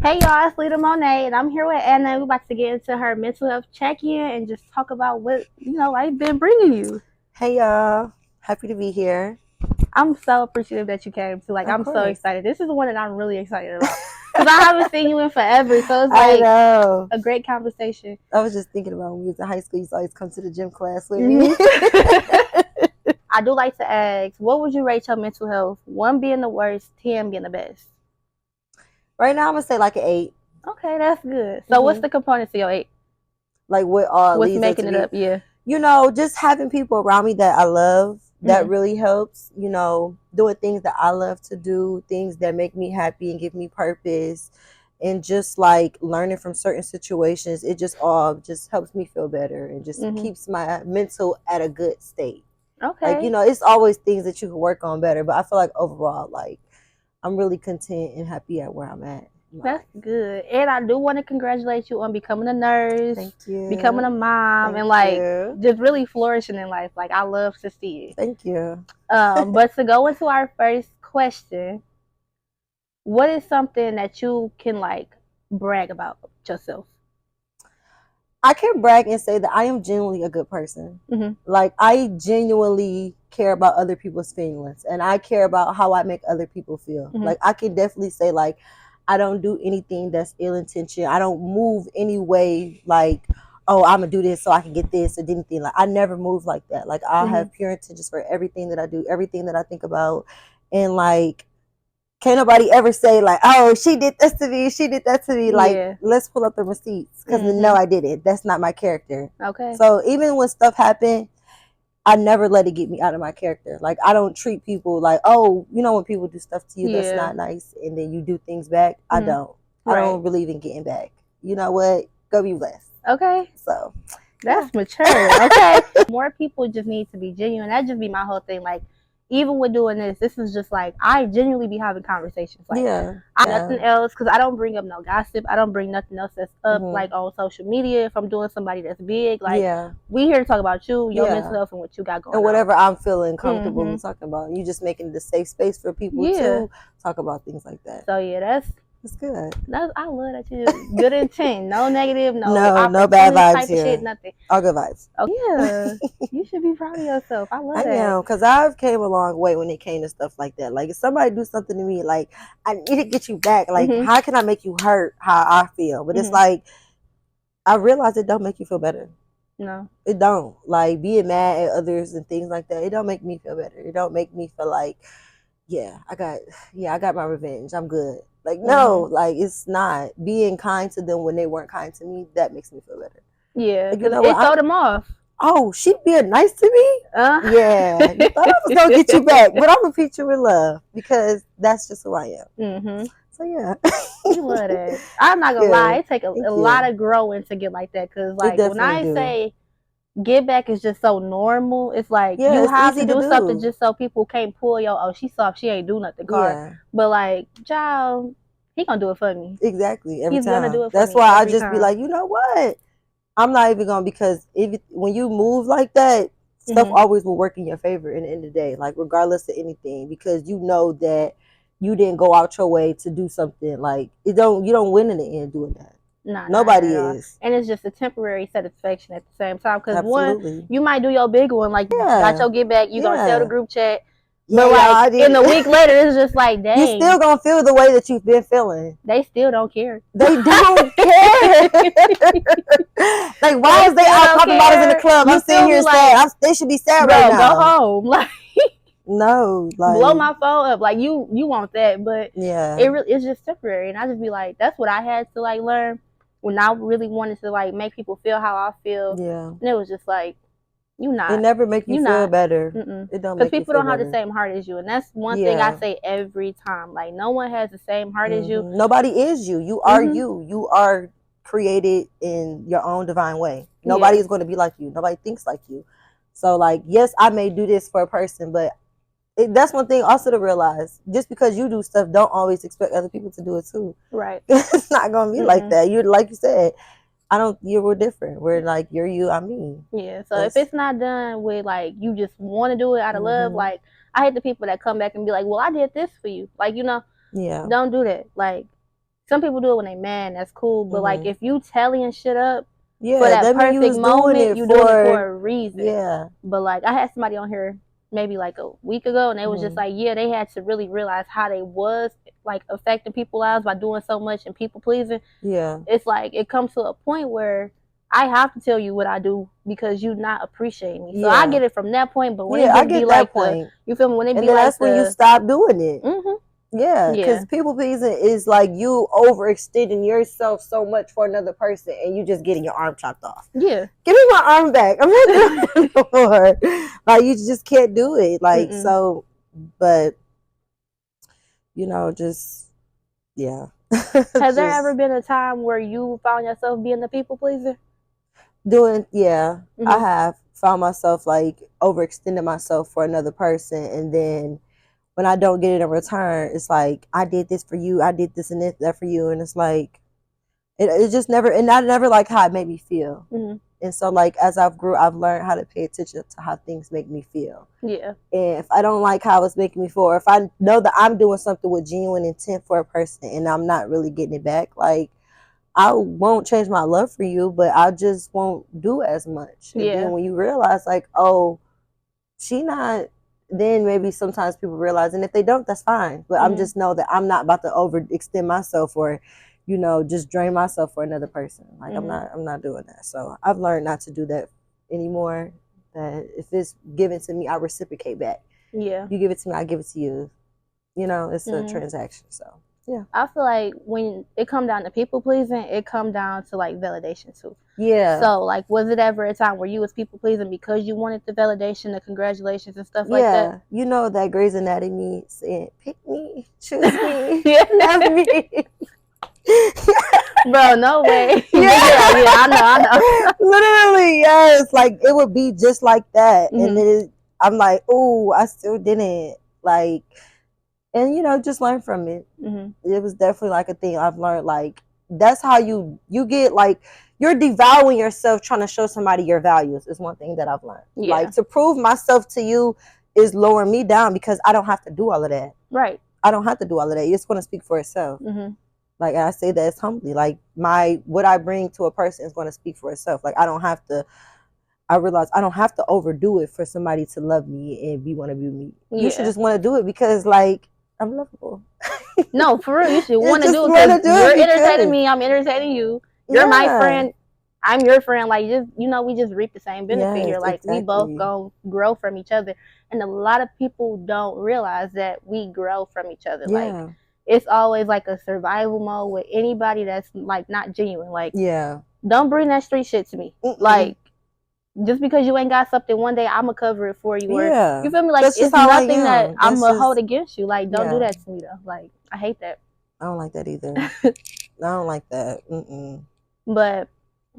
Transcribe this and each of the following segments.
Hey y'all, it's Lita Monet, and I'm here with Anna. We're about to get into her mental health check-in and just talk about what life been bringing you. Hey y'all, happy to be here. I'm so appreciative that you came to. Of I'm so course. excited. This is the one that I'm really excited about because I haven't seen you in forever, so it's I like know. a great conversation. I was just thinking about when we was in high school. You used to always come to the gym class with me. I do like to ask, what would you rate your mental health? 1 being the worst, 10 being the best. Right now, I'm gonna say like an 8. Okay, that's good. So what's the components of your 8? Like what all What's leads making up it to up? Yeah. just having people around me that I love. That really helps. Doing things that I love to do, things that make me happy and give me purpose, and just like learning from certain situations. It just all just helps me feel better and just keeps my mental at a good state. Okay. It's always things that you can work on better, but I feel like overall, like I'm really content and happy at where I'm at. That's good. And I do want to congratulate you on becoming a nurse. Thank you. Becoming a mom. Thank you. Just really flourishing in life. Like, I love to see it. Thank you. But to go into our first question, what is something that you can brag about yourself? I can brag and say that I am genuinely a good person. Like, I genuinely care about other people's feelings, and I care about how I make other people feel. Like, I can definitely say, like, I don't do anything that's ill intention. I don't move any way like, oh, I'm gonna do this so I can get this or anything. Like, I never move like that. Like, I have pure intentions for everything that I do, everything that I think about, and like, can't nobody ever say like, oh, she did this to me, she did that to me. Like, let's pull up the receipts because no, I didn't. That's not my character. Okay. So even when stuff happened, I never let it get me out of my character. Like, I don't treat people like, oh, when people do stuff to you that's not nice and then you do things back. I don't. I don't believe in getting back. You know what? Go be blessed. Okay. So that's mature. Okay. More people just need to be genuine. That just be my whole thing. Like, even with doing this is just like, I genuinely be having conversations. Like, nothing else, because I don't bring up no gossip. I don't bring nothing else that's up like on social media. If I'm doing somebody that's big, like, we here to talk about you, your mental health, and what you got going on. And whatever I'm feeling comfortable with talking about. You just making the safe space for people to talk about things like that. So that's good. I love that you just good intent. No negative, no bad vibes type here. Of shit, nothing. All good vibes. Oh yeah. You should be proud of yourself. I love that. I am, because I've came a long way when it came to stuff like that. Like, if somebody do something to me, like, I need to get you back. Like, how can I make you hurt how I feel? But it's like, I realize it don't make you feel better. No. It don't. Like, being mad at others and things like that, it don't make me feel better. It don't make me feel like, I got my revenge. I'm good. Like, no, like, it's not. Being kind to them when they weren't kind to me, that makes me feel better. Yeah, like, it throw them off. Oh, she being nice to me? Yeah. You thought I was going to get you back, but I'm going to treat you with love because that's just who I am. So, yeah. You love that. I'm not going to lie. It takes a lot of growing to get like that because, like, when I say get back is just so normal, it's like you have to do something just so people can't pull your, oh, she's soft, she ain't do nothing card. But, like, child, he going to do it for me. Exactly. He's going to do it for me. That's why I just be like, you know what? I'm not even going to, because when you move like that, stuff always will work in your favor in the end of the day, like, regardless of anything, because you know that you didn't go out your way to do something. Like, you don't win in the end doing that. Nobody is. And it's just a temporary satisfaction at the same time, because one, you might do your big one, like, got your get back, you going to tell the group chat. But like, in a week later, it's just like, dang. You still gonna feel the way that you've been feeling. They still don't care. They don't care. Like, why is they out talking about us in the club? I'm sitting here sad. They should be sad right now. Go home. Like, no, like, blow my phone up. Like, you want that, but it's just temporary. And I just be like, that's what I had to like learn when I really wanted to like make people feel how I feel. Yeah, and it was just like, it never make you feel better. It don't, because people don't have the same heart as you, and that's one thing I say every time. Like, no one has the same heart as you. Nobody is you. You are you. You are created in your own divine way. Nobody is going to be like you. Nobody thinks like you. So, like, yes, I may do this for a person, but that's one thing also to realize. Just because you do stuff, don't always expect other people to do it too. Right. It's not going to be like that. You, like you said, we're different. We're like, you're you, I'm me. Yeah. So if it's not done with like, you just want to do it out of love, like, I hate the people that come back and be like, well, I did this for you. Like, don't do that. Like, some people do it when they mad, that's cool. But like if you tallying shit up for that that perfect moment, you doing it for a reason. Yeah. But like I had somebody on here maybe like a week ago, and they was just like, yeah, they had to really realize how they was like affecting people's lives by doing so much and people pleasing. Yeah. It's like it comes to a point where I have to tell you what I do because you not appreciating me. So I get it from that point, but when it just be like you feel me? When it be like that's when you stop doing it. Mm-hmm. Yeah, because people pleasing is like you overextending yourself so much for another person, and you just getting your arm chopped off. Yeah, give me my arm back. I'm not doing it no more. Like you just can't do it. Like so, but you know, just yeah. Has there ever been a time where you found yourself being the people pleaser? I have found myself like overextending myself for another person, and then when I don't get it in return, it's like I did this for you, I did this and that for you, and it's like it just never, and I never like how it made me feel. And so like as I've learned how to pay attention to how things make me feel. Yeah. And if I don't like how it's making me feel, or if I know that I'm doing something with genuine intent for a person and I'm not really getting it back, like I won't change my love for you, but I just won't do as much. And then when you realize like, oh, she not, then maybe sometimes people realize, and if they don't, that's fine. But I'm just know that I'm not about to overextend myself or, you know, just drain myself for another person. Like I'm not doing that. So I've learned not to do that anymore. That if it's given to me, I reciprocate back. Yeah. You give it to me, I give it to you. You know, it's a transaction. So yeah. I feel like when it come down to people pleasing, it come down to like validation too. Yeah. So like, was it ever a time where you was people pleasing because you wanted the validation, the congratulations and stuff like that? Yeah. You know that Grey's Anatomy saying, pick me, choose me, love me. Bro, no way. Yeah, I know. Literally, yes. Like it would be just like that, and then I'm like, oh, I still didn't like, and you know, just learn from it. It was definitely like a thing I've learned. Like that's how you get like you're devouring yourself trying to show somebody your values is one thing that I've learned. Yeah. Like to prove myself to you is lowering me down because I don't have to do all of that. Right. I don't have to do all of that. It's going to speak for itself. Like I say that as humbly, like what I bring to a person is going to speak for itself. Like I realize I don't have to overdo it for somebody to love me and want to be me. You should just want to do it because like I'm lovable. No, for real, you should want to do it because you're entertaining me. I'm entertaining you. You're my friend. I'm your friend. Like just we just reap the same benefit here. Like we both gonna grow from each other, and a lot of people don't realize that we grow from each other. Like it's always like a survival mode with anybody that's like not genuine. Like don't bring that street shit to me. Like just because you ain't got something one day, I'ma cover it for you. Or you feel me? Like it's nothing that I'ma hold against you. Like don't do that to me though. Like I hate that. I don't like that either. I don't like that. But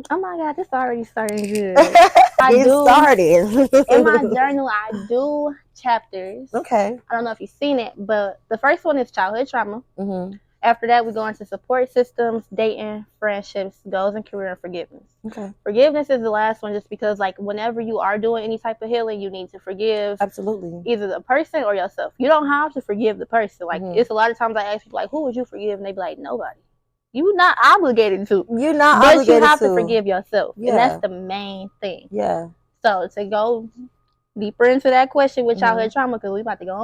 oh my God, this already starting good. Started. In my journal, I do chapters. Okay. I don't know if you've seen it, but the first one is childhood trauma. After that, we go into support systems, dating, friendships, goals, and career, and forgiveness. Okay. Forgiveness is the last one just because, like, whenever you are doing any type of healing, you need to forgive. Absolutely. Either the person or yourself. You don't have to forgive the person. Like, it's a lot of times I ask people, like, who would you forgive? And they be like, nobody. You're not obligated to. You're not obligated to. But you have to forgive yourself. Yeah. And that's the main thing. Yeah. So, to go deeper into that question with childhood trauma, because we about to go in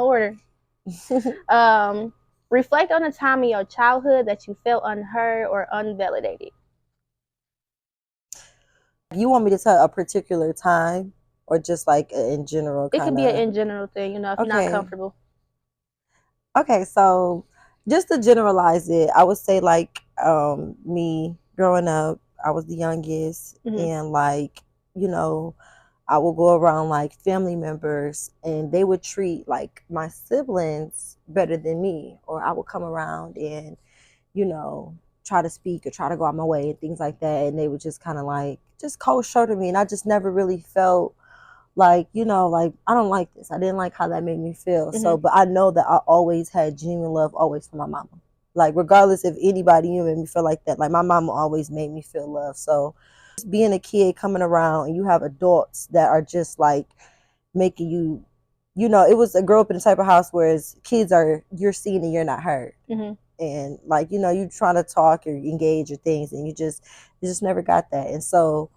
order. Reflect on a time in your childhood that you felt unheard or unvalidated. You want me to tell a particular time or just like in general? It could be an in general thing, if you're not comfortable. Okay, so just to generalize it, I would say like me growing up, I was the youngest and like, I would go around like family members and they would treat like my siblings better than me. Or I would come around and, try to speak or try to go out my way and things like that. And they would just kind of like, just cold shoulder me. And I just never really felt like, like I don't like this. I didn't like how that made me feel. So, but I know that I always had genuine love always for my mama. Like regardless if anybody made me feel like that, like my mama always made me feel love. So being a kid coming around and you have adults that are just like making you, it was a grow up in a type of house where kids are, you're seen and you're not heard. and like, you know, you trying to talk or engage or things, and you just never got that. And so,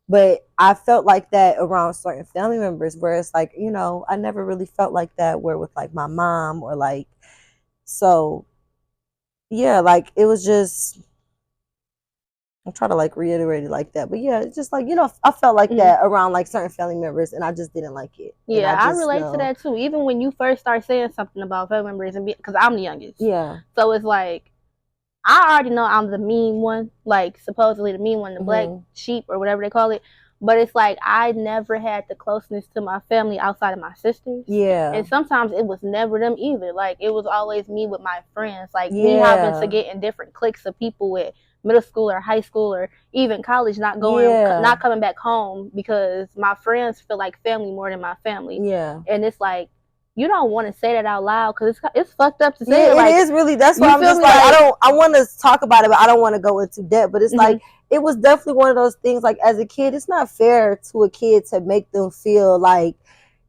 but I felt like that around certain family members, where it's like, you know, I never really felt like that where with like my mom or like, so yeah, like it was just, I'm trying to like reiterate it like that, but yeah, it's just like, you know, I felt like that around like certain family members, and I just didn't like it. Yeah, I relate to that too. Even when you first start saying something about family members, and because I'm the youngest, yeah, so it's like I already know I'm the mean one, like supposedly the mean one, the black sheep or whatever they call it. But it's like I never had the closeness to my family outside of my sisters. Yeah. And sometimes it was never them either. Like it was always me with my friends. Like me having to get in different cliques of people with middle school or high school or even college, not coming back home because my friends feel like family more than my family. Yeah. And it's like, you don't want to say that out loud because it's fucked up to say it. Like, it is really. That's why I'm just like I want to talk about it, but I don't want to go into depth. But it's like it was definitely one of those things. Like as a kid, it's not fair to a kid to make them feel like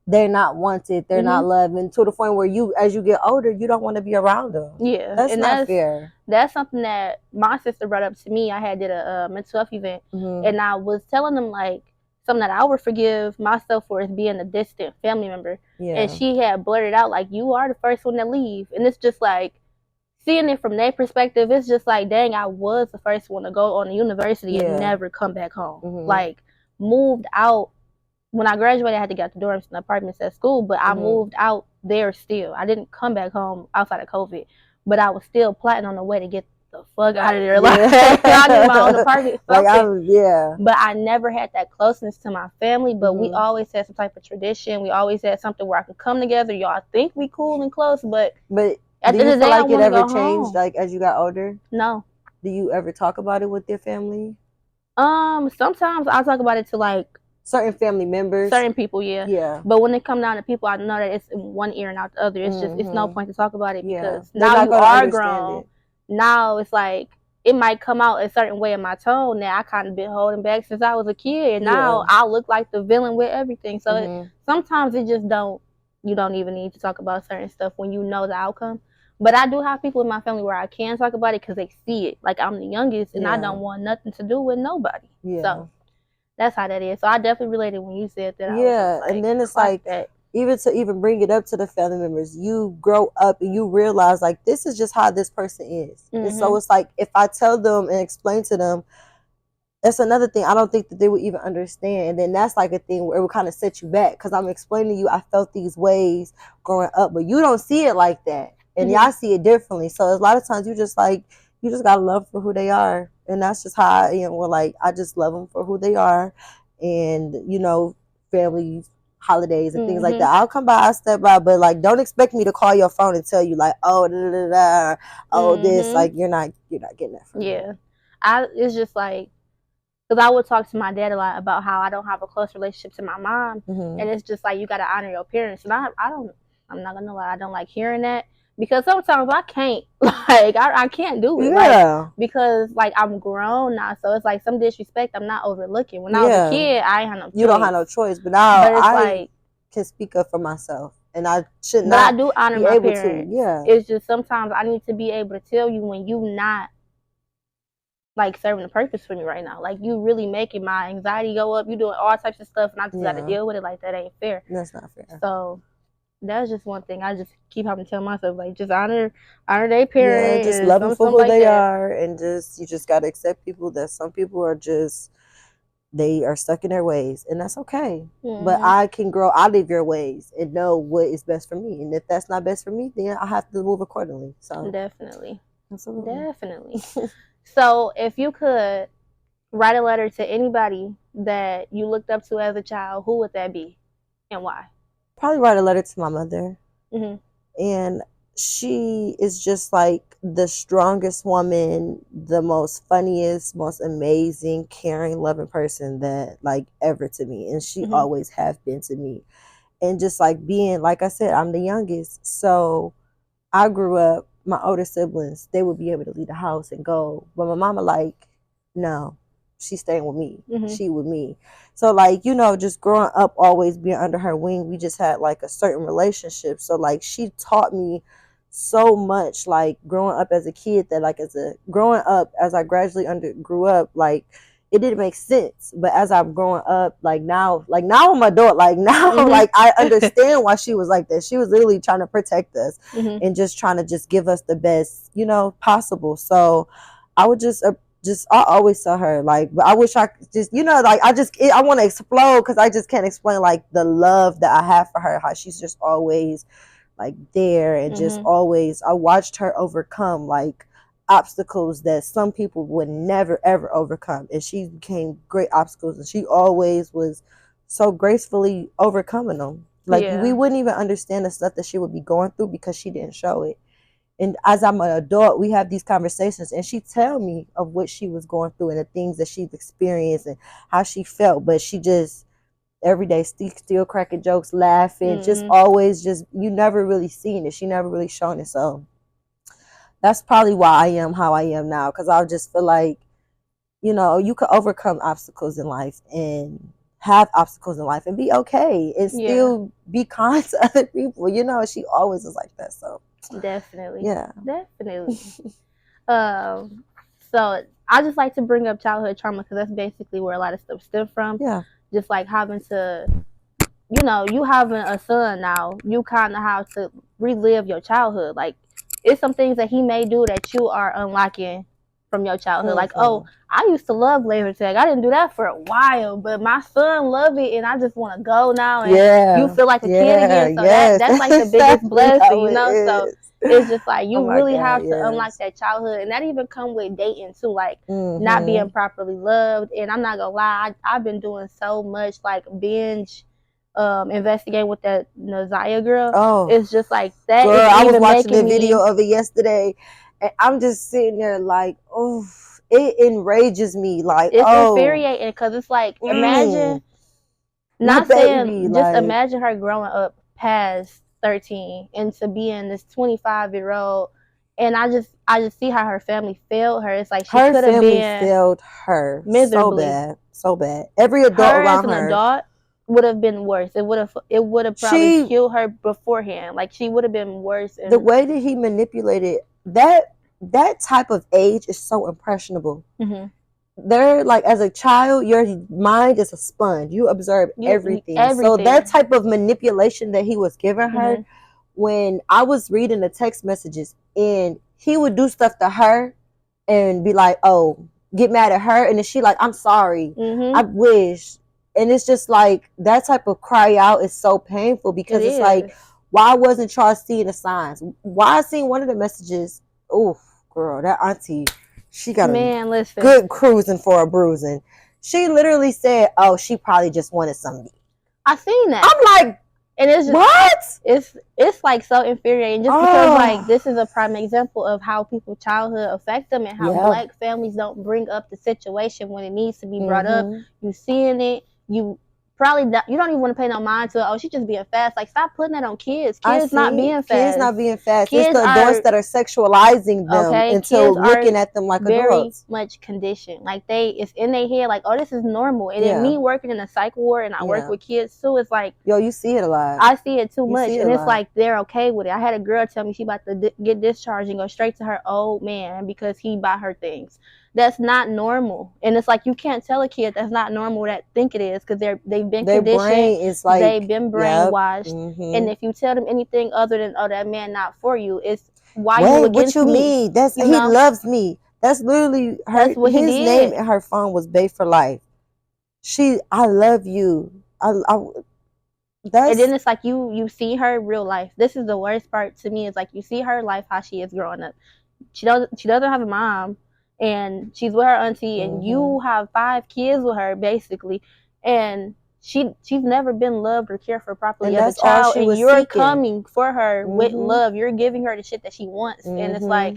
they're not wanted, they're not loved, and to the point where you, as you get older, you don't want to be around them. Yeah, that's not fair. That's something that my sister brought up to me. I did a mental health event, and I was telling them like something that I would forgive myself for is being a distant family member. Yeah. And she had blurted out like, you are the first one to leave. And it's just like, seeing it from their perspective, it's just like, dang, I was the first one to go on to university and never come back home. Like, moved out. When I graduated, I had to get the dorms and apartments at school, but I moved out there still. I didn't come back home outside of COVID, but I was still plotting on the way to get the fuck out of there. Like, I need my own apartment. But I never had that closeness to my family. But we always had some type of tradition. We always had something where I could come together. Y'all think we cool and close, but at the end of the day, like it ever changed? Like as you got older? No. Do you ever talk about it with your family? Sometimes I talk about it to like certain family members, certain people, yeah. But when it come down to people, I know that it's in one ear and out the other. It's just it's no point to talk about it because now you are grown. Now it's like it might come out a certain way in my tone that I kind of been holding back since I was a kid. And now I look like the villain with everything. So sometimes it just you don't even need to talk about certain stuff when you know the outcome. But I do have people in my family where I can talk about it because they see it. Like I'm the youngest and I don't want nothing to do with nobody. Yeah. So that's how that is. So I definitely related when you said that. Yeah, and then it's like that. Even bring it up to the family members, you grow up and you realize like this is just how this person is. And so it's like if I tell them and explain to them, that's another thing I don't think that they would even understand. And then that's like a thing where it would kind of set you back because I'm explaining to you I felt these ways growing up, but you don't see it like that. And y'all see it differently. So a lot of times you just gotta love for who they are. And that's just how I am. Well, like I just love them for who they are. And, you know, families, holidays and things like that. I'll come by, I'll step by, but like don't expect me to call your phone and tell you like, oh, this, like you're not getting that from me. Yeah. It's just like, because I would talk to my dad a lot about how I don't have a close relationship to my mom. And it's just like you gotta honor your parents. And I'm not gonna lie, I don't like hearing that. Because sometimes I can't, like, I can't do it. Yeah. Like, because, like, I'm grown now. So it's like some disrespect I'm not overlooking. When I was a kid, I ain't had no choice. You don't have no choice. But now I can speak up for myself. And I should not. But I do honor my parents. Yeah. It's just sometimes I need to be able to tell you when you not, like, serving a purpose for me right now. Like, you really making my anxiety go up. You doing all types of stuff. And I just got to deal with it. Like, that ain't fair. That's not fair. So that's just one thing I just keep having to tell myself, like, just honor their parents. Yeah, just love them for who they are, and you just gotta accept people that some people are just they are stuck in their ways, and that's okay. But I can grow out of your ways and know what is best for me, and if that's not best for me, then I have to move accordingly. So definitely, absolutely, definitely. So if you could write a letter to anybody that you looked up to as a child, who would that be, and why? Probably write a letter to my mother. And she is just like the strongest woman, the most funniest, most amazing, caring, loving person that like ever to me. And she always have been to me. And just like being, like I said, I'm the youngest. So I grew up, my older siblings, they would be able to leave the house and go. But my mama like, no, she's staying with me. She with me. So like, you know, just growing up, always being under her wing, we just had like a certain relationship. So like she taught me so much, like growing up as a kid, that like growing up as I gradually grew up, like it didn't make sense. But as I'm growing up, like now I'm an adult, like now like I understand why she was like this. She was literally trying to protect us and just trying to just give us the best, possible. So I would just I always tell her, like, but I wish I could just, like I want to explode because I just can't explain like the love that I have for her, how she's just always like there and just always, I watched her overcome like obstacles that some people would never ever overcome, and she became great obstacles, and she always was so gracefully overcoming them. Like we wouldn't even understand the stuff that she would be going through because she didn't show it. And as I'm an adult, we have these conversations, and she tell me of what she was going through and the things that she's experienced and how she felt, but she just every day still cracking jokes, laughing, just always just, you never really seen it. She never really shown it. So that's probably why I am how I am now, because I just feel like, you could overcome obstacles in life and have obstacles in life and be okay and still be kind to other people. She always was like that. So definitely. Yeah. Definitely. So I just like to bring up childhood trauma because that's basically where a lot of stuff stems from. Yeah. Just like having to, you having a son now, you kind of have to relive your childhood. Like, it's some things that he may do that you are unlocking from your childhood. Like, oh, I used to love laser tag. I didn't do that for a while, but my son loved it, and I just want to go now. And you feel like a kid again. So that's like the biggest blessing, So it's just like you really have to unlock that childhood, and that even come with dating too, like not being properly loved. And I'm not gonna lie, I've been doing so much like binge investigating with that Nazaya girl. Oh, it's just like that. Girl, I was watching the video of it yesterday, and I'm just sitting there like, oh, it enrages me. Like, it's infuriating because it's like, imagine, not saying, just like, imagine her growing up past 13 into being this 25-year-old, and I just see how her family failed her. It's like she could have been failed her miserably, so bad. Every adult around her, adult, would have been worse. It would have probably killed her beforehand. Like, she would have been worse. And the way that he manipulated that type of age is so impressionable. They're like, as a child, your mind is a sponge. You observe everything. So that type of manipulation that he was giving her, when I was reading the text messages, and he would do stuff to her and be like, oh, get mad at her, and then she like, I'm sorry, I wish. And it's just like, that type of cry out is so painful, because it's like, why wasn't y'all seeing the signs? Why I seen one of the messages, oh girl, that auntie, she got a good cruising for a bruising. She literally said, oh, she probably just wanted something. I seen that. I'm like, and it's just, what? It's like so infuriating, just because like this is a prime example of how people's childhood affect them, and how Black families don't bring up the situation when it needs to be brought up. You seeing it, you probably you don't even want to pay no mind to it. Oh, she just being fast. Like, stop putting that on kids. Kids not being fast. Kids not being fast. It's the adults that are sexualizing them until looking at them like adults. Very much conditioned. Like, it's in their head like, oh, this is normal. And then me working in a psych ward, and I work with kids too, it's like, yo, you see it a lot. I see it too much. And it's like, they're okay with it. I had a girl tell me she about to get discharged and go straight to her old man because he bought her things. That's not normal. And it's like, you can't tell a kid that's not normal that think it is, because they've been conditioned. Brain is like, they've been brainwashed. And if you tell them anything other than, oh, that man not for you, it's why you against me. What you mean? That's he loves me. That's literally her. That's what his name in her phone was Bae for Life. I love you. And then it's like, you see her real life. This is the worst part to me, is like, you see her life, how she is growing up. She doesn't have a mom, and she's with her auntie, and you have 5 kids with her basically, and she's never been loved or cared for properly as a child, and you're coming for her with love. You're giving her the shit that she wants, and it's like,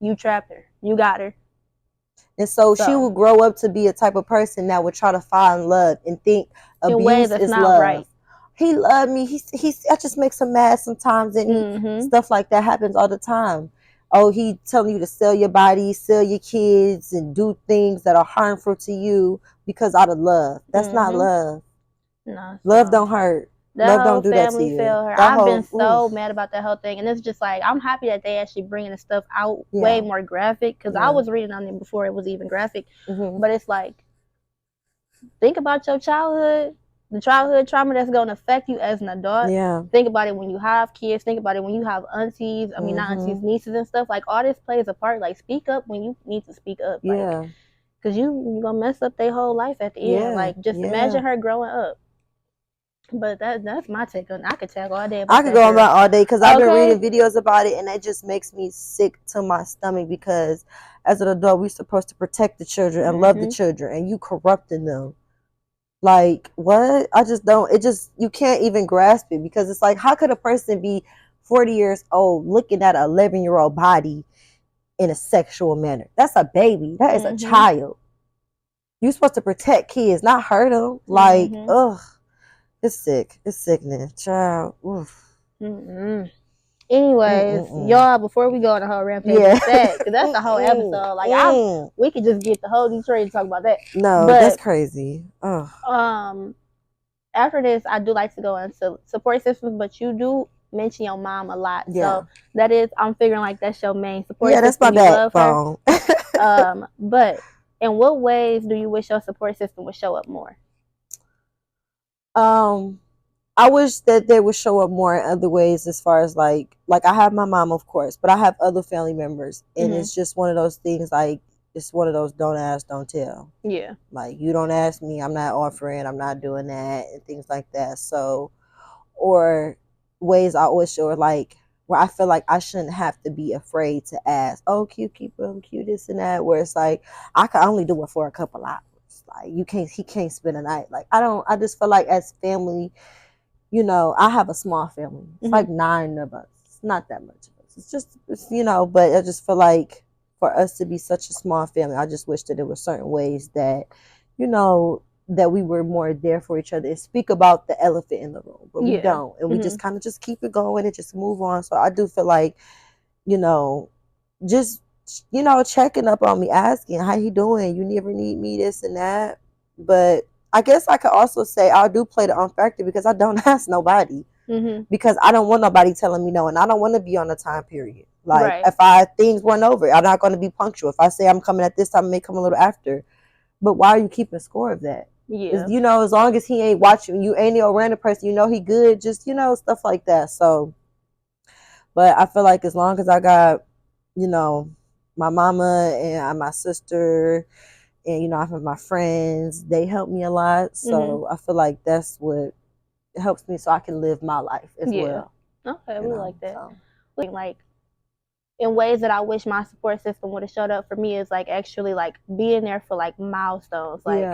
you trapped her, you got her. And so she will grow up to be a type of person that would try to find love and think abuse is love. Right. He loved me. I just makes him mad sometimes, and stuff like that happens all the time. Oh, he telling you to sell your body, sell your kids, and do things that are harmful to you because out of love. That's not love. No, love don't hurt. Love don't do that to you. Failed her. I've been so mad about that whole thing, and it's just like I'm happy that they actually bringing the stuff out way more graphic, because I was reading on it before it was even graphic. But it's like, think about your childhood, the childhood trauma that's going to affect you as an adult. Yeah. Think about it when you have kids. Think about it when you have aunties. I mean, not aunties, nieces and stuff. Like, all this plays a part. Like, speak up when you need to speak up. Like, because you're going to mess up their whole life at the end. Like, just imagine her growing up. But that's my take on it. I could talk all day about I could go about all day, because I've been reading videos about it, and it just makes me sick to my stomach, because as an adult, we're supposed to protect the children and love the children, and you corrupting them. Like, what? I just don't, it just, you can't even grasp it, because it's like, how could a person be 40 years old looking at an 11-year-old body in a sexual manner? That's a baby. That is a child. You're supposed to protect kids, not hurt them. Like, ugh. It's sick. It's sickening. Child. Oof. Anyways, y'all, before we go on the whole rampage, because that's the whole episode. Like, we could just get the whole Detroit to talk about that. No, but that's crazy. After this, I do like to go into support systems, but you do mention your mom a lot. So that is, I'm figuring like that's your main support system. Yeah, that's my backbone. But in what ways do you wish your support system would show up more? I wish that they would show up more in other ways, as far as like I have my mom, of course, but I have other family members, and it's just one of those things, like, it's one of those don't ask, don't tell. Yeah. Like, you don't ask me, I'm not offering, I'm not doing that, and things like that. So, or ways I always show, like, where I feel like I shouldn't have to be afraid to ask, oh, cute, keep them cute, this and that, where it's like, I can only do it for a couple hours. Like, he can't spend a night. Like, I just feel like as family, you know, I have a small family. It's like 9 of us. It's not that much of us. It's just, you know, but I just feel like for us to be such a small family, I just wish that there were certain ways that, you know, that we were more there for each other and speak about the elephant in the room. But we don't. And we just kind of just keep it going and just move on. So I do feel like, you know, just, you know, checking up on me, asking, how you doing? You never need me, this and that. But I guess I could also say I do play the factor, because I don't ask nobody, because I don't want nobody telling me no, and I don't want to be on a time period. Like, if things run over, I'm not going to be punctual. If I say I'm coming at this time, I may come a little after. But why are you keeping score of that? Yeah. You know, as long as he ain't watching, you ain't no random person, you know he good, just, you know, stuff like that. So, but I feel like as long as I got, you know, my mama and my sister, and, you know, I have my friends, they help me a lot. So I feel like that's what helps me, so I can live my life as well. Okay, we like that. So. Like, in ways that I wish my support system would have showed up for me is like actually like being there for like milestones. Like,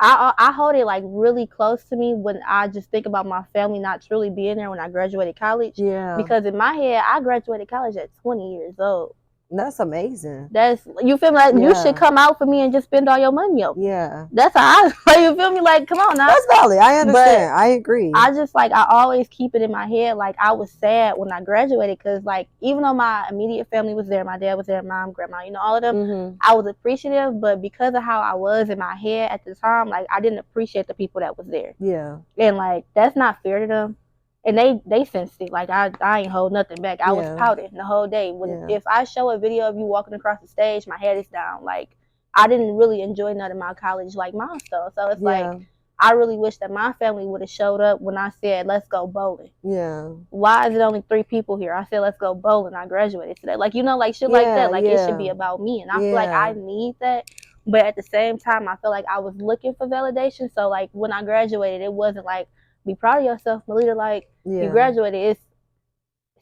I hold it like really close to me when I just think about my family not truly being there when I graduated college. Yeah. Because in my head, I graduated college at 20 years old. That's amazing. That's, you feel me? Like, you should come out for me and just spend all your money up. Yeah. That's how you feel me? Like, come on now. That's valid. I understand. But I agree. I just, like, I always keep it in my head. Like, I was sad when I graduated, because, like, even though my immediate family was there, my dad was there, mom, grandma, you know, all of them, I was appreciative. But because of how I was in my head at the time, like, I didn't appreciate the people that was there. Yeah. And, like, that's not fair to them. And they sensed it. Like, I ain't hold nothing back. I was pouting the whole day. If I show a video of you walking across the stage, my head is down. Like, I didn't really enjoy none of my college, like, milestone. So it's like, I really wish that my family would have showed up when I said, let's go bowling. Yeah. Why is it only 3 people here? I said, let's go bowling. I graduated today. Like, you know, like, shit like that. Like, it should be about me. And I feel like I need that. But at the same time, I feel like I was looking for validation. So, like, when I graduated, it wasn't like, be proud of yourself, Melita. Like, you graduated. It's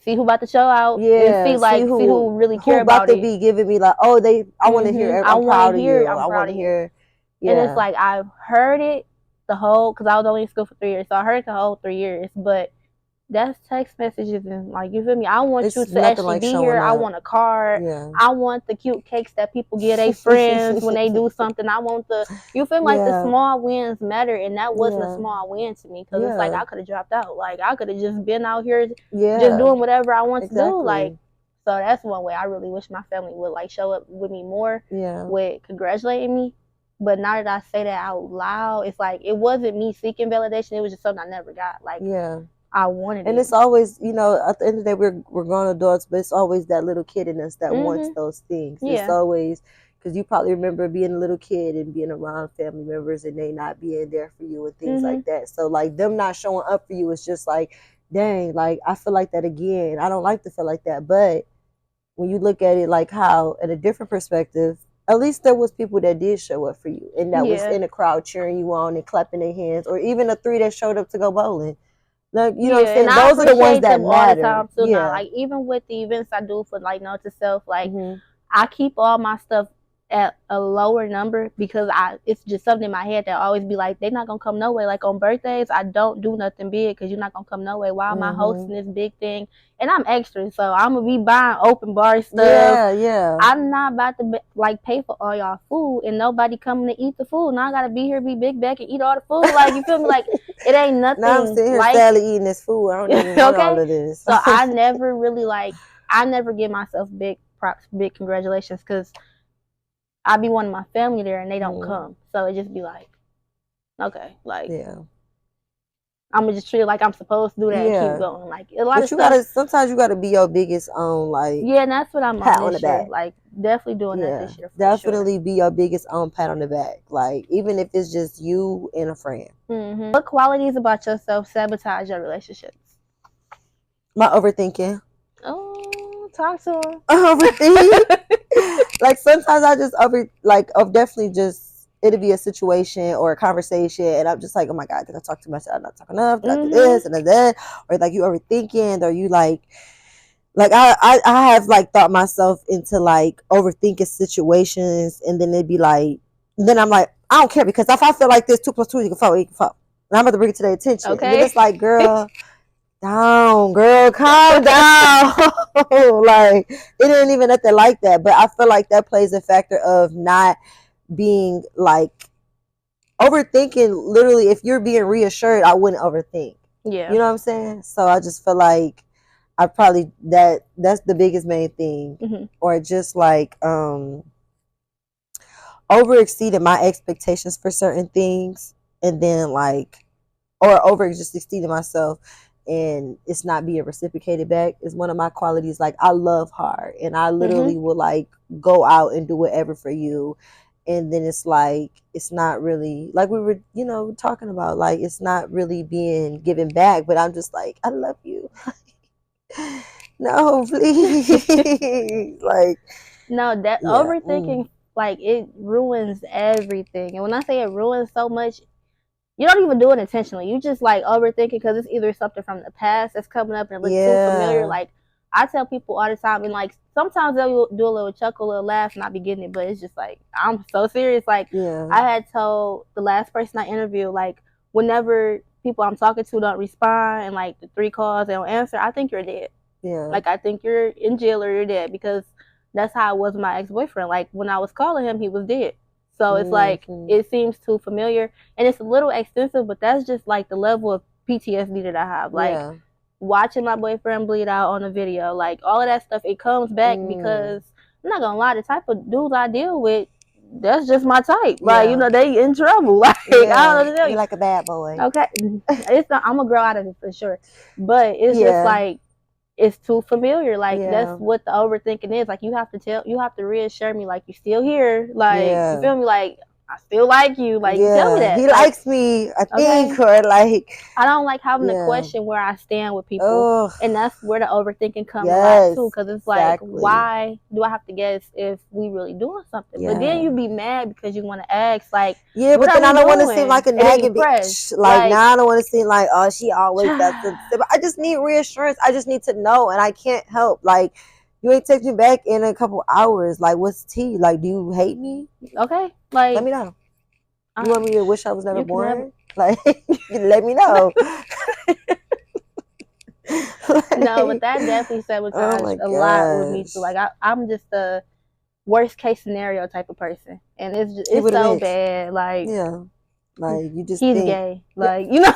see who about to show out. Yeah. And see who really care about it. Who about to be giving me like, oh, I want to hear. I'm proud of you. I want to hear. Yeah. And it's like, I've heard it the whole, because I was only in school for 3 years, so I heard it the whole 3 years. But that's text messages, and, like, you feel me? I want you to actually like be here. Up. I want a card. Yeah. I want the cute cakes that people give their friends when they do something. I want you feel me? Like, the small wins matter, and that wasn't a small win to me, because it's like, I could have dropped out. Like, I could have just been out here just doing whatever I want to do. Like, so that's one way I really wish my family would, like, show up with me more with congratulating me. But now that I say that out loud, it's like it wasn't me seeking validation. It was just something I never got. Like, I wanted and it. It's always, you know, at the end of the day, we're grown adults, but it's always that little kid in us that wants those things. It's always, because you probably remember being a little kid and being around family members and they not being there for you and things like that. So like them not showing up for you is just like, dang, like I feel like that again. I don't like to feel like that. But when you look at it like how, in a different perspective, at least there was people that did show up for you and that was in the crowd cheering you on and clapping their hands, or even the 3 that showed up to go bowling. Like, you know what I'm saying? Those are the ones that matter. All the time too. Now, like even with the events I do for like Note to Self, like I keep all my stuff at a lower number because it's just something in my head that always be like, they're not gonna come no way. Like on birthdays, I don't do nothing big because you're not gonna come no way. Why am I hosting this big thing? And I'm extra, so I'm gonna be buying open bar stuff. I'm not about to like pay for all y'all food and nobody coming to eat the food. Now I gotta be here, be big back and eat all the food. Like, you feel me? Like, it ain't nothing. Now I'm sitting here sadly eating this food. I don't even want all of this. So I never really I never give myself big props, big congratulations, because I be wanting my family there and they don't come. So it just be like, okay, like, I'm gonna just treat it like I'm supposed to do that and keep going. Like, a lot of stuff. Sometimes you gotta be your biggest own, like, and that's what I'm on this year. Like, definitely doing that this year. Definitely be your biggest own pat on the back. Like, even if it's just you and a friend. What qualities about yourself sabotage your relationships? My overthinking. Oh, talk to him. Overthink. Like, sometimes I just definitely just, it'll be a situation or a conversation and I'm just like, oh my God, did I talk too much? I'm not talking enough. Did I do this and that? Or like you overthinking, or you like I have like thought myself into like overthinking situations, and then it'd be like, then I'm like, I don't care, because if I feel like this 2 + 2 = 4, and I'm about to bring it to their attention. Okay. And then it's like, girl, down, girl, calm down. Like, it ain't even nothing like that. But I feel like that plays a factor of not being like overthinking. Literally, if you're being reassured, I wouldn't overthink. You know what I'm saying? So I just feel like I probably that's the biggest main thing. Or just like over exceeded my expectations for certain things, and then like, or over just exceeding myself and it's not being reciprocated back is one of my qualities. Like, I love hard and I literally will like go out and do whatever for you, and then it's like, it's not really like we were, you know, talking about, like, it's not really being given back, but I'm just like, I love you. No, please. Like, no, that overthinking, like, it ruins everything. And when I say it ruins so much, you don't even do it intentionally. You just like overthinking because it's either something from the past that's coming up and it looks too familiar. Like, I tell people all the time, and like sometimes they'll do a little chuckle, a little laugh, and I be getting it, but it's just like, I'm so serious. Like, I had told the last person I interviewed, like, whenever people I'm talking to don't respond and like the 3 calls they don't answer, I think you're dead. Like, I think you're in jail or you're dead, because that's how it was with my ex-boyfriend. Like, when I was calling him, he was dead. So it's like, it seems too familiar and it's a little extensive, but that's just like the level of PTSD that I have. Like, watching my boyfriend bleed out on a video, like all of that stuff, it comes back because I'm not gonna lie, the type of dudes I deal with, that's just my type. Like, you know, they in trouble. Like, I don't know what to tell you. You're like a bad boy. Okay. It's not, I'm gonna grow out of it for sure. But it's just like, it's too familiar. Like, that's what the overthinking is. Like, you have to reassure me, like, you're still here. Like, you feel me? Like, I still like you. Like, tell me that. He likes me, I think, or like, I don't like having to question where I stand with people. And that's where the overthinking comes a lot too. Because it's like, why do I have to guess if we really doing something? But then you be mad because you want to ask, like, but then I don't want to seem like a nagging bitch. Like, now I don't want to seem like, oh, she always does this. I just need reassurance. I just need to know, and I can't help. Like, you ain't text me back in a couple hours. Like, what's tea? Like, do you hate me? Okay, like, let me know. You want me to wish I was never born? Like, let me know. No, but that definitely sabotaged a lot with me too. Like, I'm just the worst case scenario type of person, and it's so bad. Like, like, you just he's gay. Like, you know.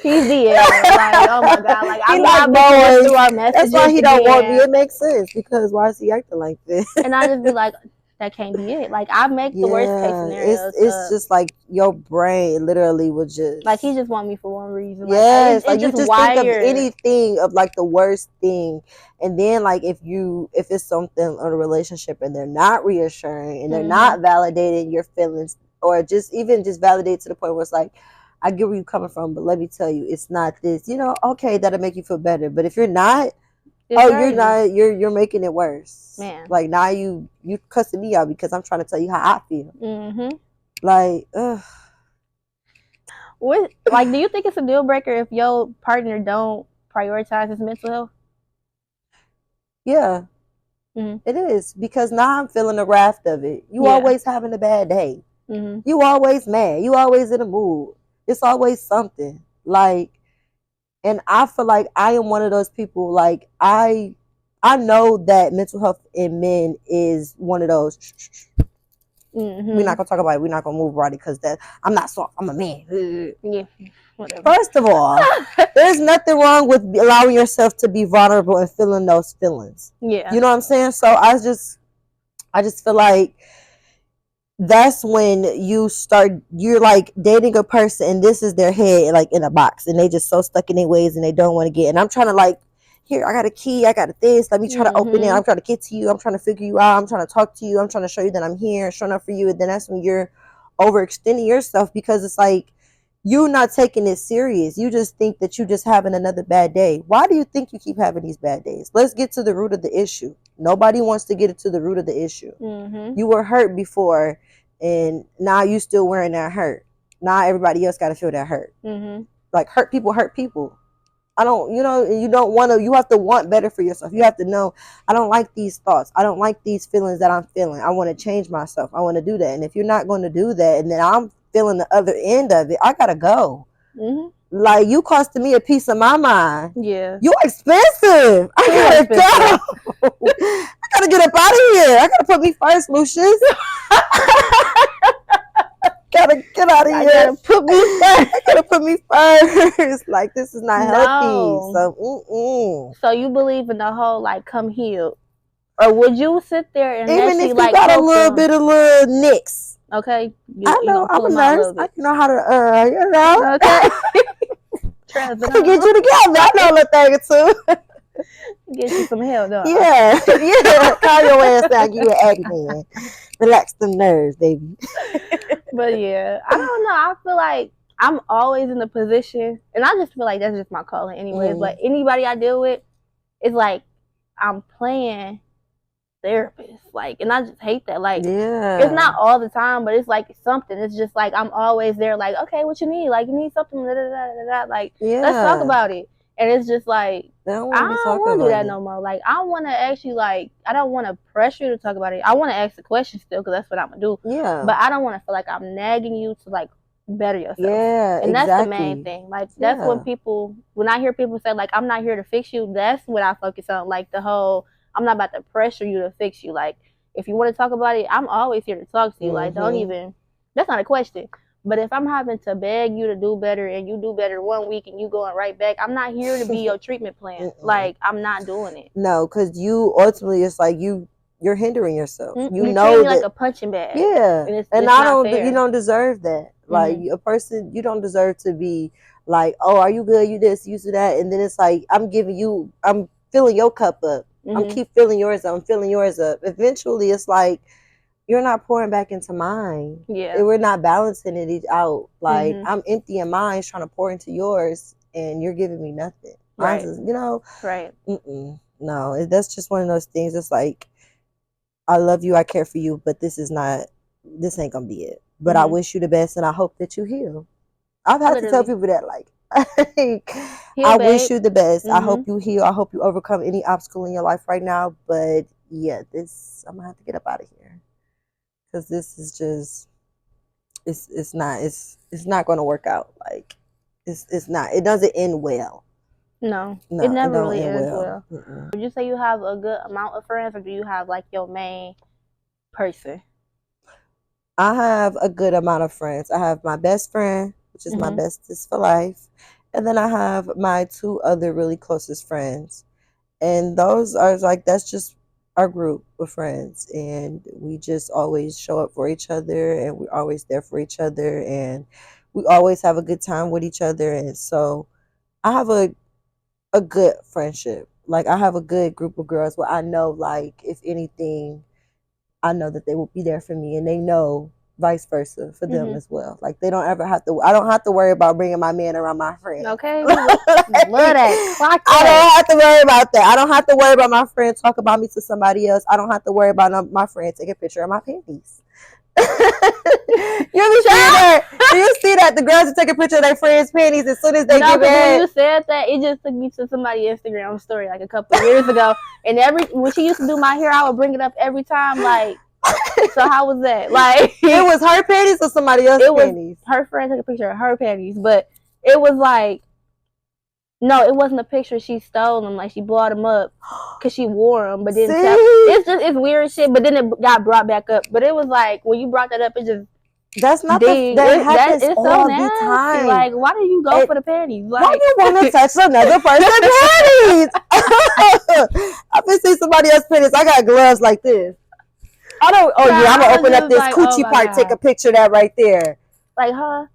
He's the like, oh my God, like, I'm not going through our messages. That's why he don't want me. It makes sense, because why is he acting like this? And I just be like, that can't be it. Like, I make the worst case scenarios. It's just like your brain literally would just like, he just want me for one reason. Yes, like, you just wired. think of anything of like the worst thing, and then like if it's something in a relationship and they're not reassuring and they're not validating your feelings, or just validate to the point where it's like, I get where you're coming from, but let me tell you, it's not this. Okay, that'll make you feel better. But if you're not, you're making it worse. Man. Like, now you cussing me out because I'm trying to tell you how I feel. Like, ugh. Like, do you think it's a deal breaker if your partner don't prioritize his mental health? Yeah. It is, because now I'm feeling the wrath of it. You always having a bad day. You always mad. You always in a mood. It's always something. Like, and I feel like I am one of those people. Like, I know that mental health in men is one of those. We're not gonna talk about it. We're not gonna move right because I'm not soft. I'm a man. Yeah. Whatever. First of all, there's nothing wrong with allowing yourself to be vulnerable and feeling those feelings. Yeah. You know what I'm saying? So I just feel like that's when you're like dating a person and this is their head like in a box and they just so stuck in their ways and they don't want to get. And I'm trying to like, here, I got a key, I got this, let me try to open it. I'm trying to get to you, I'm trying to figure you out, I'm trying to talk to you, I'm trying to show you that I'm here and showing up for you. And then that's when you're overextending yourself, because it's like you're not taking it serious. You just think that you just having another bad day. Why do you think you keep having these bad days? Let's get to the root of the issue. Nobody wants to get to the root of the issue. You were hurt before, and now you still wearing that hurt. Now everybody else got to feel that hurt. Like, hurt people hurt people. You don't want to. You have to want better for yourself. You have to know, I don't like these thoughts. I don't like these feelings that I'm feeling. I want to change myself. I want to do that. And if you're not going to do that, and then I'm feeling the other end of it, I gotta go. Like, you costing me a piece of my mind. Yeah. You're expensive. I gotta go. I gotta get up out of here. I gotta put me first, Lucius. Gotta get out of here. I gotta put me first. Like, this is not healthy. So you believe in the whole like come healed, or would you sit there and even if you like got a little bit of little nicks? Okay, I know, I'm a nurse. I know how to, okay. I can get you together. I know a little thing or two. Get you some help, though. Yeah. Call your ass down, give you an Aggie. Relax them nerves, baby. But yeah, I don't know. I feel like I'm always in the position, and I just feel like that's just my calling, anyways. But anybody I deal with, it's like I'm playing therapist, like, and I just hate that. Like, it's not all the time, but it's like something. It's just like I'm always there, like, okay, what you need? Like, you need something, like, let's talk about it. And it's just like, I don't want to do that no more. Like, I want to actually, like, I don't want to pressure you to talk about it. I want to ask the question still, because that's what I'm gonna do. Yeah. But I don't want to feel like I'm nagging you to like better yourself. Yeah, and that's the main thing. Like, that's when I hear people say like, I'm not here to fix you, that's what I focus on. Like, the whole, I'm not about to pressure you to fix you. Like, if you want to talk about it, I'm always here to talk to you. Like, don't even, that's not a question. But if I'm having to beg you to do better and you do better 1 week and you going right back, I'm not here to be your treatment plan. Like, I'm not doing it. No, because you ultimately, it's like you're hindering yourself. You know that, like a punching bag. Yeah, and I don't. You don't deserve that. Like, a person, you don't deserve to be like, oh, are you good? You this, you do that, and then it's like I'm filling your cup up. I'm keep filling yours up. I'm filling yours up. Eventually, it's like you're not pouring back into mine. Yeah, we're not balancing it out. Like, I'm emptying mine, trying to pour into yours, and you're giving me nothing. Right. Just, right. No, that's just one of those things. It's like, I love you, I care for you, but this ain't gonna be it. But I wish you the best, and I hope that you heal. I've had to tell people that, like, I wish you the best. I hope you heal. I hope you overcome any obstacle in your life right now. But yeah, I'm gonna have to get up out of here, because this is just, it's not gonna work out. Like, it's not. It doesn't end well. No, it never really ends well. Would you say you have a good amount of friends, or do you have like your main person? I have a good amount of friends. I have my best friend, which is my bestest for life. And then I have my 2 other really closest friends. And those are like, that's just our group of friends, and we just always show up for each other, and we're always there for each other, and we always have a good time with each other. And so I have a good friendship. Like, I have a good group of girls where I know, like, if anything, I know that they will be there for me, and they know vice versa for them as well. Like, they don't ever have to. I don't have to worry about bringing my man around my friend. Okay, love that. Clock I that. don't have to worry about that. I don't have to worry about my friend talk about me to somebody else. I don't have to worry about my friend take a picture of my panties. You be seeing that? Do you see that the girls will take a picture of their friends' panties as soon as they get married? When you said that, it just took me to somebody's Instagram story like a couple of years ago. And when she used to do my hair, I would bring it up every time. Like, so how was that? Like, it was her panties or somebody else's panties? Her friend took a picture of her panties, but it was like, no, it wasn't a picture. She stole them. Like, she brought them up because she wore them, but didn't tell. It's weird shit. But then it got brought back up. But it was like, when you brought that up, it just. That's not that happens it's all so the time. Like, why do you go for the panties? Like, why do you want to touch another person's panties? I've been seeing somebody else's panties. I got gloves like this. I don't. Oh yeah, I'm gonna open up this coochie part. God. Take a picture of that right there. Like, huh?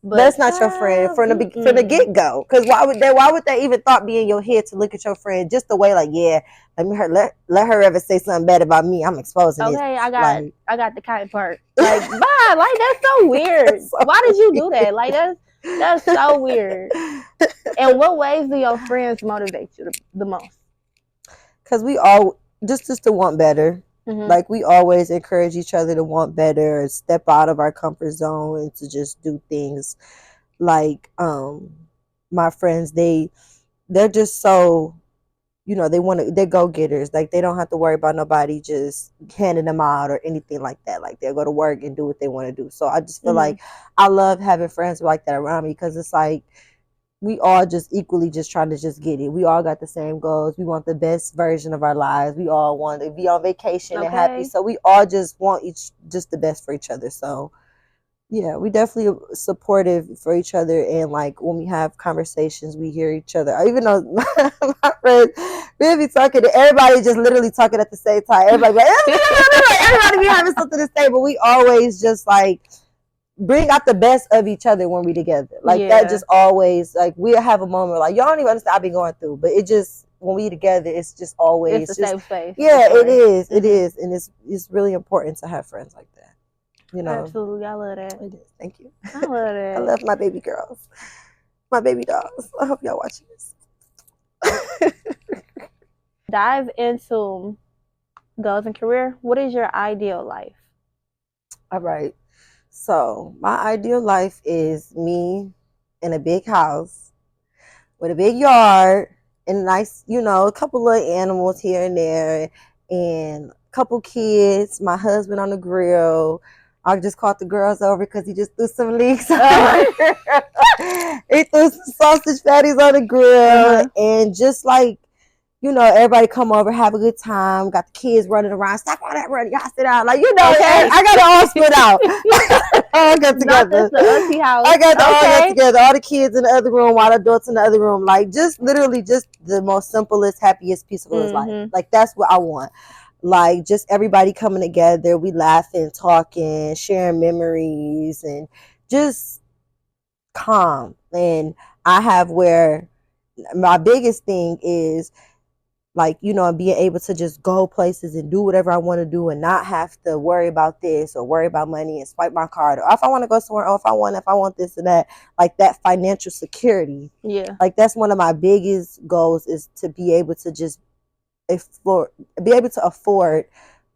But that's not your friend from the get go. Because why would they even thought be in your head to look at your friend just the way, like, yeah, let her ever say something bad about me, I'm exposing it. Okay, I got the kind part. Like, bye. Like, that's so weird. So why did you do that? Like, that's so weird. And what ways do your friends motivate you the most? Because we all just to want better. Like, we always encourage each other to want better, step out of our comfort zone, and to just do things. Like, my friends, they're just so, they're go-getters. Like, they don't have to worry about nobody just handing them out or anything like that. Like, they'll go to work and do what they want to do. So I just feel like I love having friends like that around me, because it's like, we all just equally just trying to just get it. We all got the same goals. We want the best version of our lives. We all want to be on vacation and happy. So we all just want just the best for each other. So yeah, we definitely supportive for each other. And like, when we have conversations, we hear each other. Even though my friends, we be talking to everybody, just literally talking at the same time. Everybody be having something to say, but we always just like bring out the best of each other when we together. Like, that just always, like, we'll have a moment like, y'all don't even understand I've been going through, but it just, when we together, it's just always it's a safe space. Yeah, it is. It is. And it's really important to have friends like that. Absolutely. I love that. It is. Thank you. I love it. I love my baby girls, my baby dolls. I hope y'all watching this. Dive into goals and career. What is your ideal life? All right. So my ideal life is me in a big house with a big yard and a nice, a couple of animals here and there, and a couple kids, my husband on the grill. I just caught the girls over because he just threw some leeks. He threw some sausage patties on the grill, and just like, everybody come over, have a good time. Got the kids running around. Stop all that running. Y'all sit down. Like, I got it all split out. All got together. The auntie house. I got all got together. All the kids in the other room, while the adults in the other room. Like, just literally just the most simplest, happiest, peacefulest life. Like, that's what I want. Like, just everybody coming together. We laughing, talking, sharing memories, and just calm. And I have where my biggest thing is, like, being able to just go places and do whatever I want to do, and not have to worry about this or worry about money and swipe my card, or if I want to go somewhere, or if I want this and that, like, that financial security. Yeah. Like, that's one of my biggest goals, is to be able to just be able to afford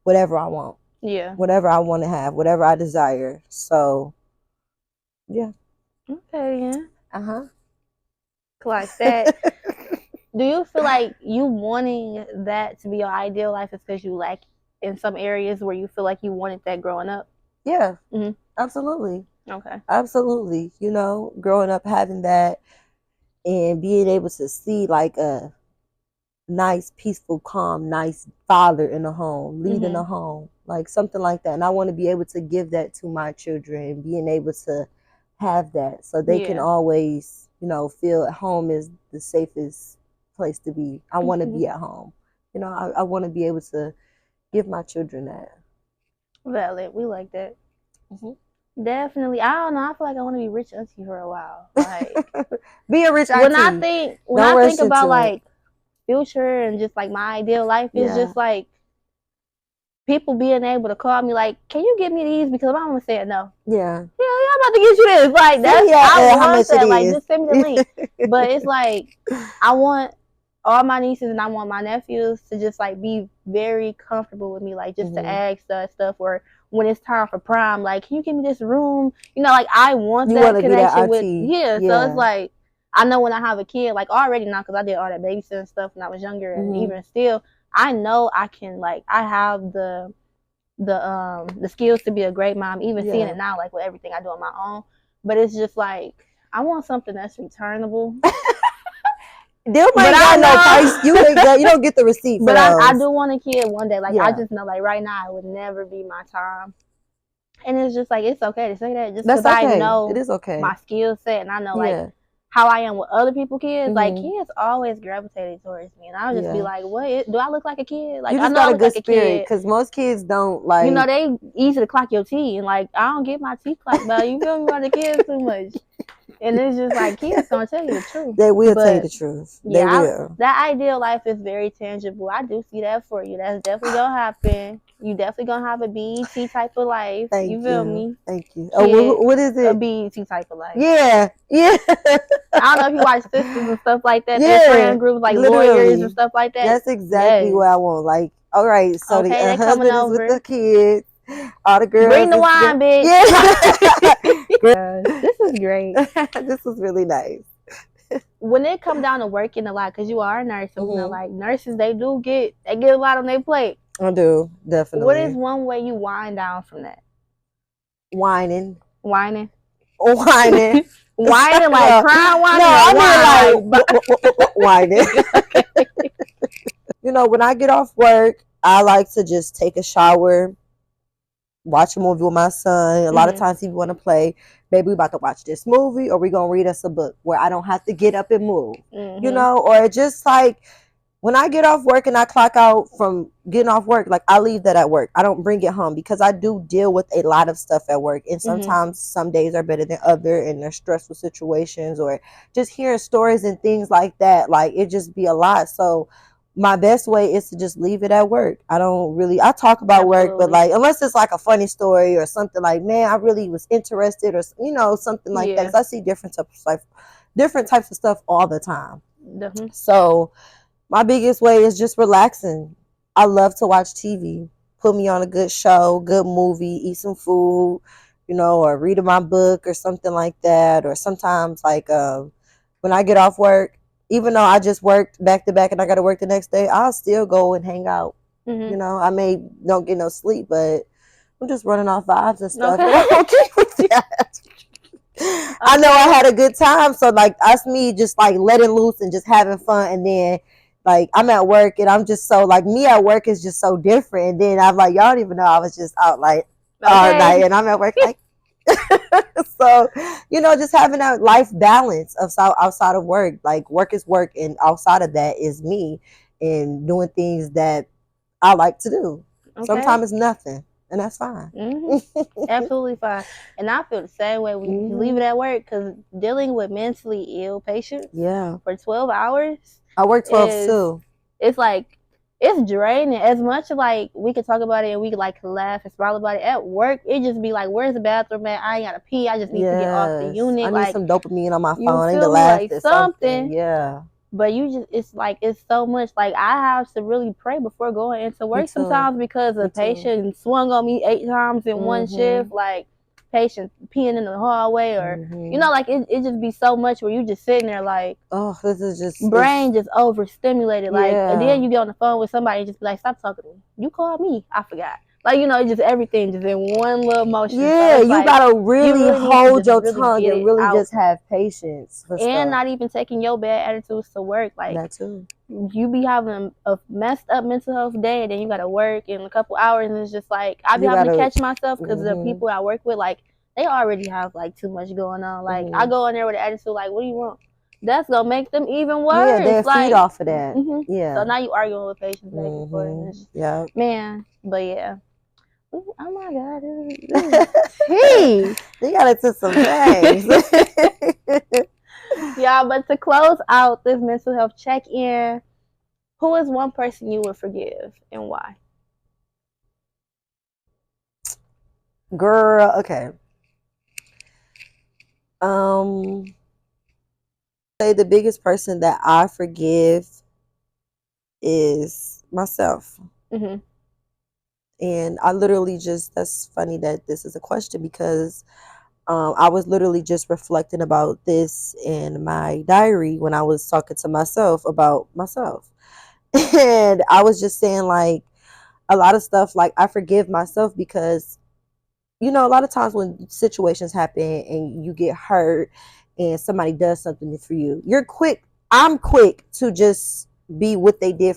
whatever I want. Yeah. Whatever I want to have, whatever I desire. So, yeah. Okay, yeah. Like that. Do you feel like you wanting that to be your ideal life is because you lack in some areas where you feel like you wanted that growing up? Yeah, absolutely. Okay. Absolutely. Growing up, having that, and being able to see, like, a nice, peaceful, calm, nice father in a home, leading a home, like something like that. And I want to be able to give that to my children, being able to have that so they can always, feel at home is the safest place to be. I want to be at home. I want to be able to give my children that. Valid. We like that. Mm-hmm. Definitely. I don't know. I feel like I want to be rich auntie for a while. Like, be a rich auntie. When I think about like future and just like my ideal life is just like people being able to call me like, can you give me these? Because my mama said no. Yeah, I'm about to get you this. Like that's I want that. Like just send me the link. But it's like I want all my nieces and I want my nephews to just like be very comfortable with me, like just to ask stuff or when it's time for prom, like, can you give me this room? You know, like I want that connection with so it's like I know when I have a kid, like already now because I did all that babysitting stuff when I was younger and even still I know I can like I have the skills to be a great mom, even seeing it now like with everything I do on my own. But it's just like I want something that's returnable. They might got no price. You don't get the receipt for but I do want a kid one day. Like I just know like right now it would never be my time. And it's just like it's okay to say that just because I know it is okay. My skill set and I know like how I am with other people's kids. Like kids always gravitated towards me, and I'll just be like, "What? Do I look like a kid? Like you just I know got I look a good like spirit because most kids don't like. You know they easy to clock your teeth, and like I don't get my teeth clocked by you feel me by the kids too much. And it's just like kids gonna tell you the truth. They will tell you the truth. They will. That ideal life is very tangible. I do see that for you. That's definitely gonna happen. You definitely gonna have a BET type of life. Thank you feel me? Thank you. Oh, what is it? A BET type of life. Yeah. I don't know if you watch Sisters and stuff like that. Their friend groups like lawyers and stuff like that. That's exactly what I want. Like, all right, so the husband is with the kids. All the girls. Bring the wine, bitch. Yeah. This is great. This is really nice. When it come down to working a lot, because you are a nurse, so you know, like nurses, they get a lot on their plate. I do, definitely. What is one way you wind down from that? Whining. Whining. Whining. Whining like crying, whining. No, I mean like whining. You know, when I get off work, I like to just take a shower, watch a movie with my son. A lot of times he want to play. Maybe we about to watch this movie or we going to read us a book where I don't have to get up and move, you know, or just like when I get off work and I clock out from getting off work, like I leave that at work. I don't bring it home because I do deal with a lot of stuff at work. And sometimes some days are better than other and there's stressful situations or just hearing stories and things like that. Like it just be a lot. So my best way is to just leave it at work. I talk about work, but like, unless it's like a funny story or something like, man, I really was interested or, you know, something like that. Cause I see different types of stuff all the time. So my biggest way is just relaxing. I love to watch TV. Put me on a good show, good movie, eat some food, you know, or read my book or something like that. Or sometimes like when I get off work, even though I just worked back to back and I got to work the next day, I'll still go and hang out. You know, I may don't get no sleep, but I'm just running off vibes and stuff. Okay. I'm okay with that. I know I had a good time. So like that's me just like letting loose and just having fun. And then like I'm at work and I'm just so like me at work is just so different. And then I'm like, y'all don't even know I was just out like all night and I'm at work like so, you know, just having that life balance of outside of work. Like work is work and outside of that is me and doing things that I like to do. Sometimes it's nothing. And that's fine. Absolutely fine. And I feel the same way when you leave it at work because dealing with mentally ill patients for 12 hours. I work 12 too. It's like, it's draining. As much as like we could talk about it and we could like laugh and smile about it at work, it just be like, where's the bathroom at? I ain't gotta pee. I just need to get off the unit. I need some dopamine on my phone. I need to laugh at something. Yeah. But it's like it's so much. Like I have to really pray before going into work sometimes because a patient swung on me 8 times in one shift. Like patient peeing in the hallway or you know, like it just be so much where you just sitting there like, oh, this is just brain just overstimulated. Like and then you get on the phone with somebody and just be like, stop talking to me. You called me. I forgot. Like, you know, it's just everything just in one little motion. Yeah, so you like, gotta really hold your tongue and really just have patience. And not even taking your bad attitudes to work. Like that too. You be having a messed up mental health day and then you gotta work in a couple hours and it's just like I be having to catch myself because the people I work with, like, they already have like too much going on. Like I go in there with an attitude like, what do you want? that's gonna make them even worse. Yeah, they'll feed off of that. Yeah. So now you arguing with patients back and forth. Yeah. Man, but yeah. Oh my God, this is you got into some things. Yeah, but to close out this mental health check-in, who is one person you would forgive and why? Girl, okay. Say the biggest person that I forgive is myself. And I literally just, that's funny that this is a question because I was literally just reflecting about this in my diary when I was talking to myself about myself. And I was just saying, like, a lot of stuff, like, I forgive myself because, you know, a lot of times when situations happen and you get hurt and somebody does something for you, I'm quick to just be what they did,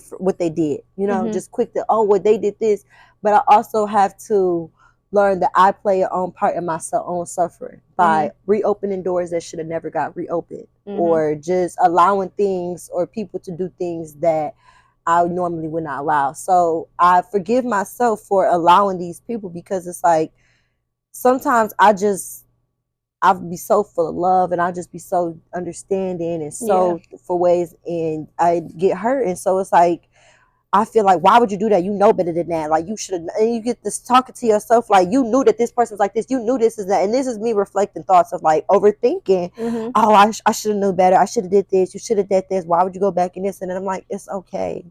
you know, just quick to, oh, well, they did this. But I also have to learn that I play a own part in my own suffering by reopening doors that should have never got reopened, or just allowing things or people to do things that I normally would not allow. So I forgive myself for allowing these people, because it's like, sometimes I'll be so full of love and I'll just be so understanding and so for ways, and I get hurt. And so it's like, I feel like, why would you do that? You know better than that. Like, you should have, and you get this talking to yourself like, you knew that this person's like this. You knew this is that. And this is me reflecting thoughts of like overthinking. Oh, I should have known better. I should have did this. You should have did this. Why would you go back in this? And then I'm like, it's okay.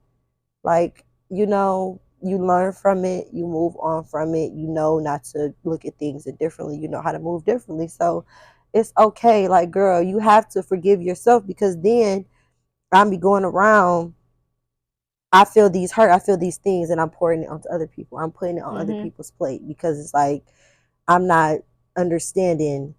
Like, you know, you learn from it, you move on from it, you know not to look at things differently, you know how to move differently. So it's okay. Like, girl, you have to forgive yourself, because then I'm be going around, I feel these hurt, I feel these things, and I'm pouring it onto other people. I'm putting it on other people's plate, because it's like, I'm not understanding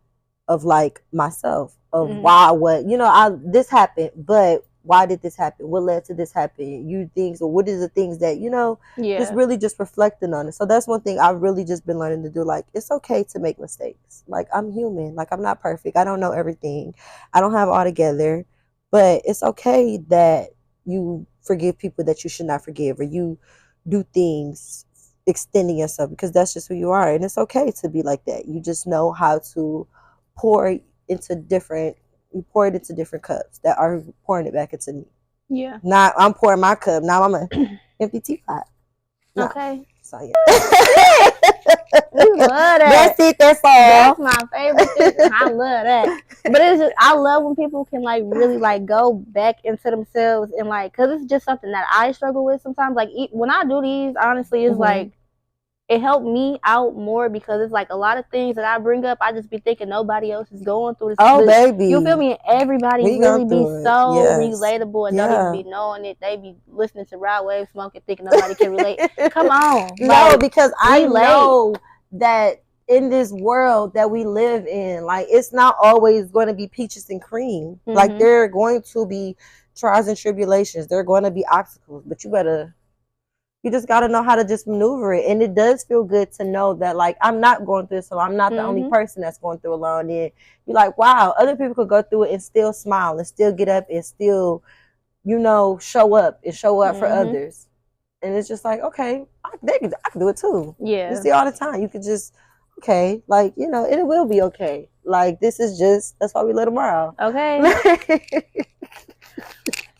of like myself, of why, what, you know, this happened, but why did this happen? What led to this happen? You things, or what is the things that, you know, just really just reflecting on it. So that's one thing I've really just been learning to do. Like, it's okay to make mistakes. Like, I'm human. Like, I'm not perfect. I don't know everything. I don't have it all together, but it's okay that you forgive people that you should not forgive, or you do things extending yourself, because that's just who you are. And it's okay to be like that. You just know how to pour it into different cups that are pouring it back into me. Yeah. Not I'm pouring my cup. Now I'm a empty teapot. No. Okay. So yeah. We love that. That's it. That's all. That's my favorite thing. I love that. But it's just, I love when people can like really like go back into themselves, and like, cause it's just something that I struggle with sometimes. Like, when I do these, honestly, it's like, it helped me out more, because it's like a lot of things that I bring up, I just be thinking nobody else is going through this. Oh, baby. You feel me? And everybody really be so relatable and don't even be knowing it. They be listening to Rod Wave smoking, thinking nobody can relate. Come on. No, like, because I know that in this world that we live in, like, it's not always going to be peaches and cream. Like, there are going to be trials and tribulations. There are going to be obstacles, but you just got to know how to just maneuver it. And it does feel good to know that, like, I'm not going through this alone. I'm not the only person that's going through alone. And you're like, wow, other people could go through it and still smile and still get up and still, you know, show up for others. And it's just like, okay, I can do it too. Yeah. You see all the time. You could just, okay, like, you know, it will be okay. Like, this is just, that's why we live tomorrow. Okay.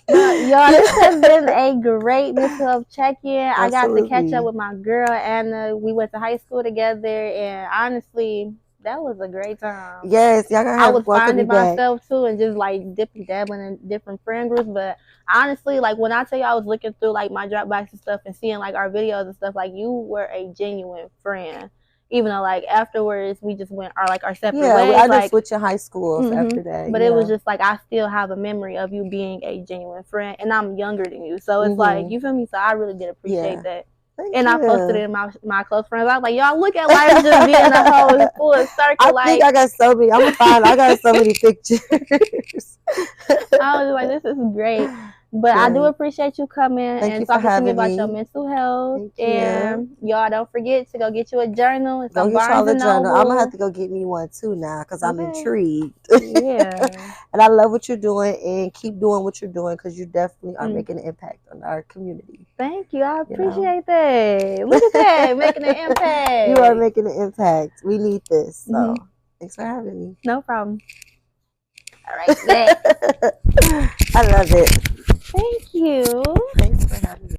Y'all, this has been a great mental health check-in. I got to catch up with my girl Anna. We went to high school together, and honestly, that was a great time. Yes, y'all gonna have I was finding myself too, and just like dipping, dabbling in different friend groups. But honestly, like, when I tell you, I was looking through like my Dropbox and stuff and seeing like our videos and stuff, like, you were a genuine friend. Even though like afterwards we just went our separate ways. I like, just switched your high schools after that. But it was just like, I still have a memory of you being a genuine friend, and I'm younger than you, so it's like, you feel me? So I really did appreciate that. And I posted it in my close friends. I was like, y'all, look at life just being a whole full circle. I think I got so many. I got so many pictures. I was like, this is great. But I do appreciate you coming Thank and you for talking to me having about me. your mental health. Thank you. And y'all don't forget to go get you a journal and some Go get Barnes y'all a and journal. Noble. I'm gonna have to go get me one too now because I'm intrigued. Yeah. And I love what you're doing, and keep doing what you're doing because you definitely are making an impact on our community. Thank you. I appreciate that. Look at that, making an impact. You are making an impact. We need this. So thanks for having me. No problem. All right. I love it. Thank you. Thanks for having me.